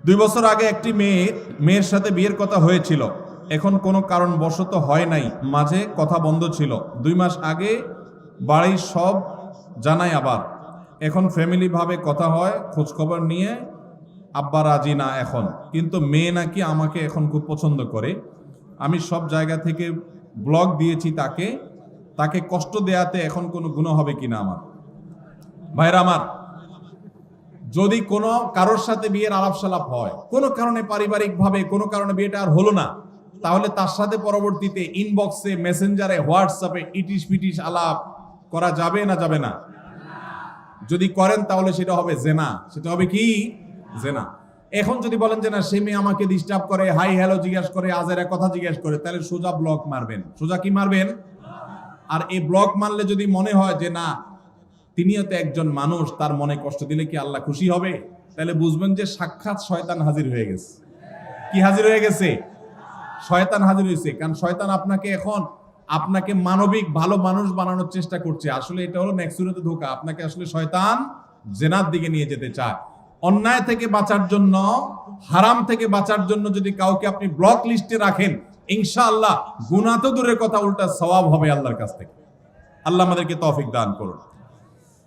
2 বছর আগে একটি মেয়ের সাথে বিয়ের কথা হয়েছিল। এখন কোনো কারণবশত হয় নাই, মাঝে কথা বন্ধ ছিল। 2 মাস আগে বাড়ির সব জানাই আবার। এখন ফ্যামিলি ভাবে কথা হয়, খোঁজখবর নিয়ে আব্বা রাজি না এখন, কিন্তু মেয়ে নাকি আমাকে এখন খুব পছন্দ করে। আমি সব জায়গা থেকে ব্লক দিয়েছি তাকে কষ্ট দেয়াতে এখন কোনো গুনাহ হবে কিনা আমার? ভাইরা আমার, যদি কোনো কারোর সাথে বিয়ের আলাপ-সালাপ হয়, কোনো কারণে পারিবারিকভাবে কোনো কারণে বিয়েটা আর হলো না, তাহলে তার সাথে পরবর্তীতে ইনবক্সে, মেসেঞ্জারে, হোয়াটসঅ্যাপে ইটিশ পিটিশ আলাপ করা যাবে না যাবে না? যদি করেন তাহলে সেটা হবে জেনা। সেটা হবে কি? জেনা। এখন যদি বলেন যে না, সে মেয়ে আমাকে ডিস্টার্ব করে, হাই হ্যালো জিজ্ঞাসা করে, আজের এক কথা জিজ্ঞাসা করে, তাহলে সোজা ব্লক মারবেন। সোজা কি মারবেন? আর এই ব্লক মারলে যদি মনে হয় যে না, তিনিও তো একজন মানুষ, তার মনে কষ্ট দিলে কি আল্লাহ খুশি হবে, তাহলে বুঝবেন যে সাক্ষাৎ শয়তান হাজির হয়ে গেছে। কি হাজির হয়ে গেছে? শয়তান হাজির হয়েছে। কারণ শয়তান আপনাকে মানবিক ভালো মানুষ বানানোর চেষ্টা করছে। আসলে এটা হলো নেক্সুরাতে ধোঁকা। আপনাকে আসলে শয়তান জেনার দিকে নিয়ে যেতে চায়। অন্যায় থেকে বাঁচার জন্য, হারাম থেকে বাঁচার জন্য যদি কাউকে আপনি ব্লক লিস্টে রাখেন, ইনশাআল্লাহ গুনাহ তো দূরের কথা, উল্টা সওয়াব হবে আল্লাহর কাছ থেকে। আল্লাহ আমাদেরকে তৌফিক দান করুন।